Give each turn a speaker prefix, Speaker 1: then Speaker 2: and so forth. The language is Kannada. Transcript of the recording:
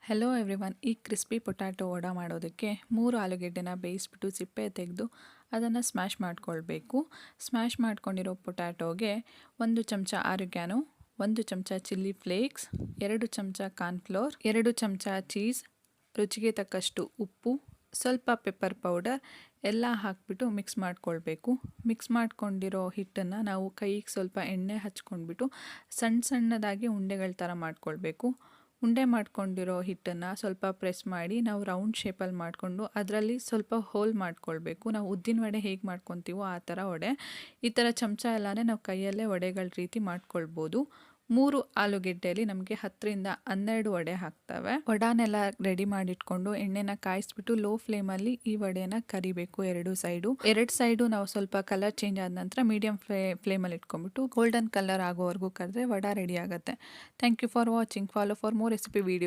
Speaker 1: Hello everyone. ಈ ಕ್ರಿಸ್ಪಿ ಪೊಟ್ಯಾಟೊ ವಡ ಮಾಡೋದಕ್ಕೆ 3 ಆಲೂಗೆಡ್ಡೆನ ಬೇಯಿಸ್ಬಿಟ್ಟು ಸಿಪ್ಪೆ ತೆಗೆದು ಅದನ್ನು ಸ್ಮ್ಯಾಶ್ ಮಾಡ್ಕೊಳ್ಬೇಕು. ಸ್ಮ್ಯಾಶ್ ಮಾಡ್ಕೊಂಡಿರೋ ಪೊಟ್ಯಾಟೋಗೆ 1 ಚಮಚ ಆರಿಗ್ಯಾನೋ, 1 ಚಮಚ ಚಿಲ್ಲಿ ಫ್ಲೇಕ್ಸ್, 2 ಚಮಚ ಕಾರ್ನ್ಫ್ಲೋರ್, 2 ಚಮಚ ಚೀಸ್, ರುಚಿಗೆ ತಕ್ಕಷ್ಟು ಉಪ್ಪು, ಸ್ವಲ್ಪ ಪೆಪ್ಪರ್ ಪೌಡರ್ ಎಲ್ಲ ಹಾಕಿಬಿಟ್ಟು ಮಿಕ್ಸ್ ಮಾಡ್ಕೊಳ್ಬೇಕು. ಮಿಕ್ಸ್ ಮಾಡ್ಕೊಂಡಿರೋ ಹಿಟ್ಟನ್ನು ನಾವು ಕೈಗೆ ಸ್ವಲ್ಪ ಎಣ್ಣೆ ಹಚ್ಕೊಂಡ್ಬಿಟ್ಟು ಸಣ್ಣದಾಗಿ ಉಂಡೆಗಳ ಥರ ಮಾಡ್ಕೊಳ್ಬೇಕು. ಉಂಡೆ ಮಾಡ್ಕೊಂಡಿರೋ ಹಿಟ್ಟನ್ನು ಸ್ವಲ್ಪ ಪ್ರೆಸ್ ಮಾಡಿ ನಾವು ರೌಂಡ್ ಶೇಪಲ್ಲಿ ಮಾಡಿಕೊಂಡು ಅದರಲ್ಲಿ ಸ್ವಲ್ಪ ಹೋಲ್ ಮಾಡ್ಕೊಳ್ಬೇಕು. ನಾವು ಉದ್ದಿನ ವಡೆ ಹೇಗೆ ಮಾಡ್ಕೊತೀವೋ ಆ ಥರ ವಡೆ. ಈ ಥರ ಚಮಚ ಎಲ್ಲನೇ ನಾವು ಕೈಯಲ್ಲೇ ವಡೆಗಳ ರೀತಿ ಮಾಡ್ಕೊಳ್ಬೋದು. 3 ಆಲೂಗೆಡ್ಡೆಯಲ್ಲಿ ನಮಗೆ 10ರಿಂದ 12 ವಡೆ ಹಾಕ್ತವೆ. ವಡಾನೆಲ್ಲ ರೆಡಿ ಮಾಡಿಟ್ಕೊಂಡು ಎಣ್ಣೆನ ಕಾಯಿಸ್ಬಿಟ್ಟು ಲೋ ಫ್ಲೇಮಲ್ಲಿ ಈ ವಡೆನ ಕರಿಬೇಕು. 2 ಸೈಡು ನಾವು ಸ್ವಲ್ಪ ಕಲರ್ ಚೇಂಜ್ ಆದ ನಂತರ ಮೀಡಿಯಂ ಫ್ಲೇಮಲ್ಲಿ ಇಟ್ಕೊಂಡ್ಬಿಟ್ಟು ಗೋಲ್ಡನ್ ಕಲರ್ ಆಗೋವರೆಗೂ ಕರೆದ್ರೆ ವಡ ರೆಡಿ ಆಗುತ್ತೆ. Thank you for watching. Follow for more recipe video.